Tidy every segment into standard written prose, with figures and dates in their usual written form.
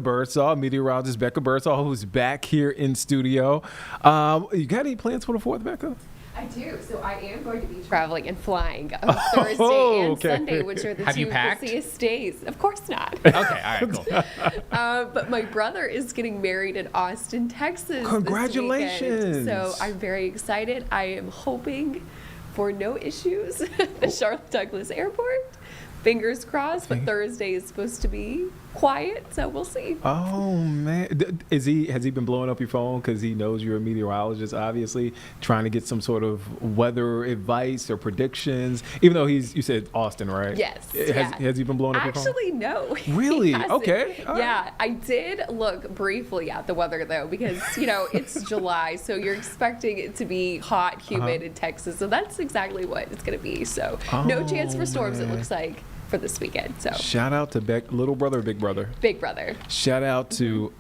Birdsall, meteorologist Becca Birdsall, who's back here in studio. You got any plans for the 4th, Becca? I do. So I am going to be traveling and flying on Thursday and Sunday, which are the Have you two packed? busiest days. Of course not. Okay, all right, cool. But my brother is getting married in Austin, Texas. Congratulations. This weekend. So I'm very excited. I am hoping for no issues at the Charlotte Douglas Airport. Fingers crossed, but Thursday is supposed to be quiet, so we'll see. Oh man, has he been blowing up your phone because he knows you're a meteorologist? Obviously, trying to get some sort of weather advice or predictions. Even though you said Austin, right? Yes. Has he been blowing up your phone? Actually, no. Really? He hasn't. Okay. All right. Yeah, I did look briefly at the weather though, because it's July, so you're expecting it to be hot, humid in Texas. So that's exactly what it's going to be. So no chance for storms. Man. It looks like for this weekend. So Shout out to little brother, big brother. big brother. Shout out to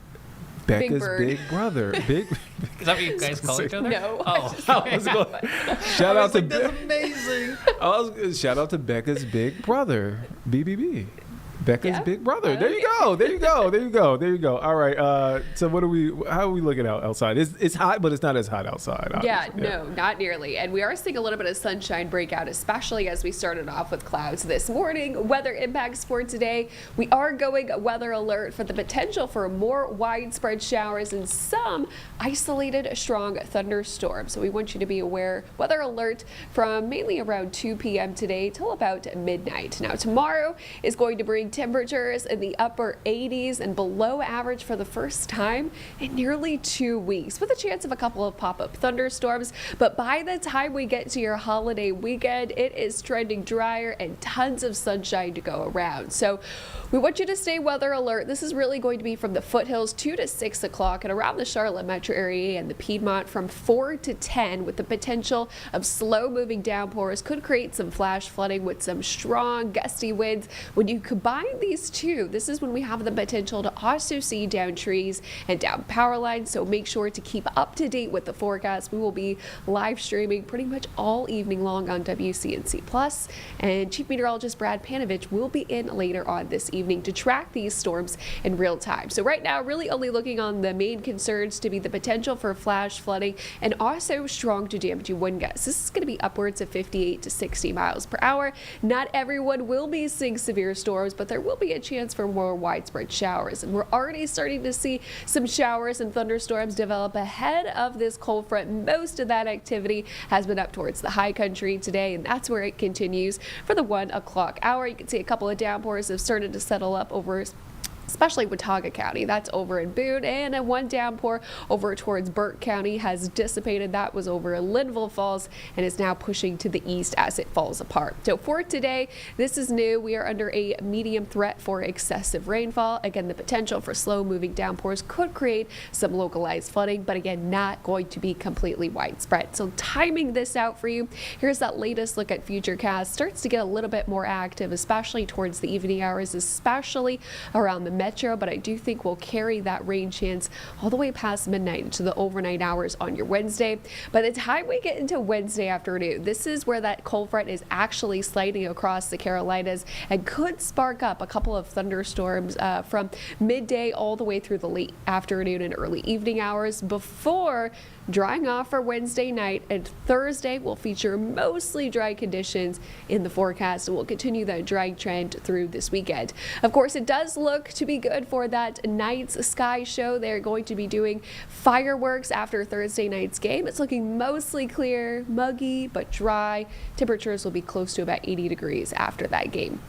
Becca's Bird. big brother. Big. Is that what you guys call each other? No. Oh. Shout out to That's amazing. shout out to Becca's big brother, BBB. Becca's Yeah. big brother. There you go. There you go. There you go. There you go. All right. So how are we looking outside? It's hot, but it's not as hot outside. Yeah, obviously. no, not nearly. And we are seeing a little bit of sunshine breakout, especially as we started off with clouds this morning. Weather impacts for today. We are going weather alert for the potential for more widespread showers and some isolated strong thunderstorms. So we want you to be aware. Weather alert from mainly around 2 p.m. today till about midnight. Now, tomorrow is going to bring temperatures in the upper 80s and below average for the first time in nearly 2 weeks, with a chance of a couple of pop-up thunderstorms. But by the time we get to your holiday weekend, it is trending drier and tons of sunshine to go around. So we want you to stay weather alert. This is really going to be from the foothills 2 to 6 o'clock and around the Charlotte metro area and the Piedmont from 4 to 10, with the potential of slow-moving downpours. Could create some flash flooding with some strong gusty winds. When you combine these two, this is when we have the potential to also see down trees and down power lines. So make sure to keep up to date with the forecast. We will be live streaming pretty much all evening long on WCNC Plus, and Chief Meteorologist Brad Panovich will be in later on this evening to track these storms in real time. So right now, really only looking on the main concerns to be the potential for flash flooding and also strong to damaging wind gusts. This is going to be upwards of 58 to 60 miles per hour. Not everyone will be seeing severe storms, but there will be a chance for more widespread showers. And we're already starting to see some showers and thunderstorms develop ahead of this cold front. Most of that activity has been up towards the high country today, and that's where it continues for the 1 o'clock hour. You can see a couple of downpours have started to settle up over especially Watauga County. That's over in Boone, and a one downpour over towards Burke County has dissipated. That was over in Linville Falls and is now pushing to the east as it falls apart. So for today, this is new. We are under a medium threat for excessive rainfall. Again, the potential for slow moving downpours could create some localized flooding, but again, not going to be completely widespread. So timing this out for you, here's that latest look at futurecast. Starts to get a little bit more active, especially towards the evening hours, especially around the metro, but I do think we'll carry that rain chance all the way past midnight into the overnight hours on your Wednesday. By the time we get into Wednesday afternoon, this is where that cold front is actually sliding across the Carolinas and could spark up a couple of thunderstorms from midday all the way through the late afternoon and early evening hours before drying off for Wednesday night, and Thursday will feature mostly dry conditions in the forecast, and we'll continue that dry trend through this weekend. Of course, it does look to be good for that night's sky show. They're going to be doing fireworks after Thursday night's game. It's looking mostly clear, muggy, but dry. Temperatures will be close to about 80 degrees after that game.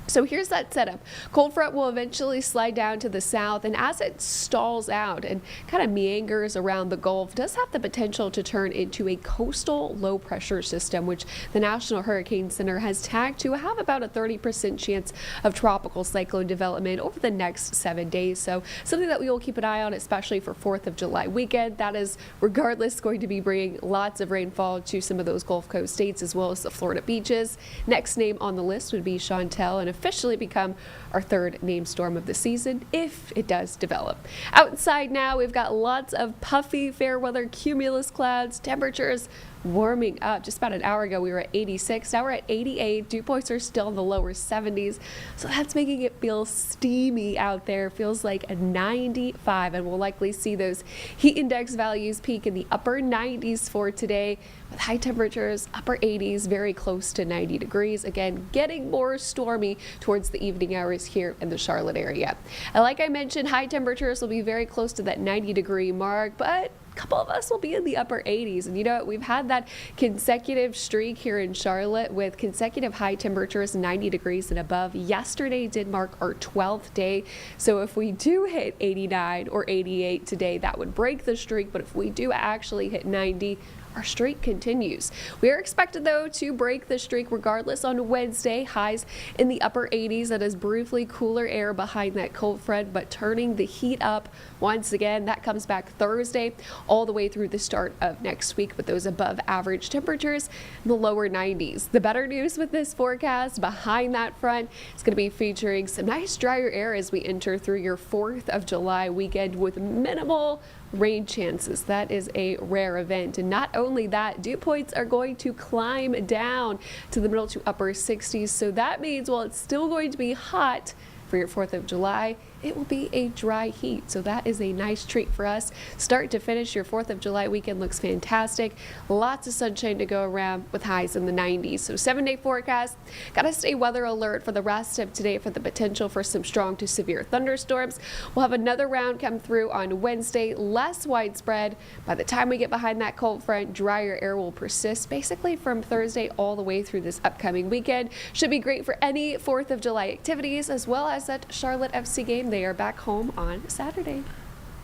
So here's that setup. Cold front will eventually slide down to the south, and as it stalls out and kind of meanders around the Gulf, does have the potential to turn into a coastal low pressure system, which the National Hurricane Center has tagged to have about a 30% chance of tropical cyclone development over the next 7 days. So something that we will keep an eye on, especially for 4th of July weekend. That is regardless going to be bringing lots of rainfall to some of those Gulf Coast states as well as the Florida beaches. Next name on the list would be Chantel, and officially become our third named storm of the season if it does develop. Outside now, we've got lots of puffy fair weather cumulus clouds. Temperatures warming up. Just about an hour ago, we were at 86. Now we're at 88. Dew points are still in the lower 70s. So that's making it feel steamy out there. Feels like a 95. And we'll likely see those heat index values peak in the upper 90s for today, with high temperatures, upper 80s, very close to 90 degrees. Again, getting more stormy towards the evening hours here in the Charlotte area. And like I mentioned, high temperatures will be very close to that 90-degree mark, but a couple of us will be in the upper 80s. And you know, we've had that consecutive streak here in Charlotte with consecutive high temperatures, 90 degrees and above. Yesterday did mark our 12th day. So if we do hit 89 or 88 today, that would break the streak. But if we do actually hit 90, our streak continues. We are expected, though, to break the streak regardless on Wednesday. Highs in the upper 80s. That is briefly cooler air behind that cold front, but turning the heat up once again. That comes back Thursday all the way through the start of next week with those above average temperatures in the lower 90s. The better news with this forecast behind that front is going to be featuring some nice drier air as we enter through your 4th of July weekend with minimal rain chances. That is a rare event. And not only that, dew points are going to climb down to the middle to upper 60s. So that means while it's still going to be hot for your 4th of July, it will be a dry heat. So that is a nice treat for us. Start to finish, your 4th of July weekend looks fantastic. Lots of sunshine to go around with highs in the 90s. So 7-day forecast. Got to stay weather alert for the rest of today for the potential for some strong to severe thunderstorms. We'll have another round come through on Wednesday, less widespread. By the time we get behind that cold front, drier air will persist basically from Thursday all the way through this upcoming weekend. Should be great for any 4th of July activities as well as that Charlotte FC game. They are back home on Saturday.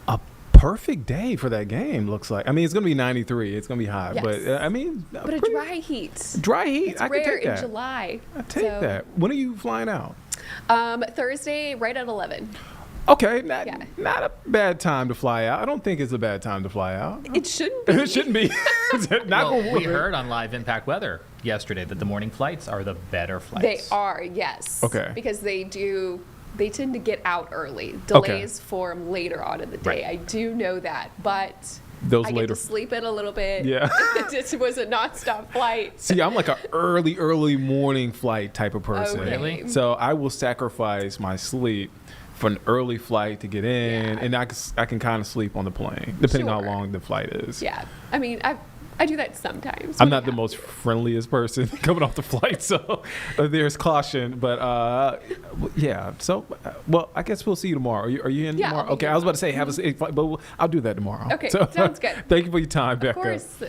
A perfect day for that game, looks like. I mean, it's going to be 93. It's going to be hot. Yes. But, I mean, But a dry heat. Dry heat. It's I can rare take that. in July. I take that. When are you flying out? Thursday, right at 11. Okay, Yeah. not a bad time to fly out. I don't think it's a bad time to fly out. It shouldn't be. It shouldn't be. Not Well, gonna we work. heard on Live Impact Weather yesterday that the morning flights are the better flights. They are, yes. Okay. Because they tend to get out early. Okay. Delays form later on in the day. Right. I do know that, but Those I get later. to sleep in a little bit. Yeah. It was a nonstop flight. See, I'm like a early morning flight type of person. Okay. Really? So I will sacrifice my sleep for an early flight to get in, Yeah. and I can kind of sleep on the plane, depending how Sure. long the flight is. Yeah. I mean, I do that sometimes. I'm when not it the most happens. friendliest person coming off the flight, so there's caution. But yeah, so well, I guess we'll see you tomorrow. Are you in Yeah, tomorrow? I'll be Okay, here I was about to say have a safe flight, but I'll do that tomorrow. Okay, sounds good. Thank you for your time, Of Becca. course.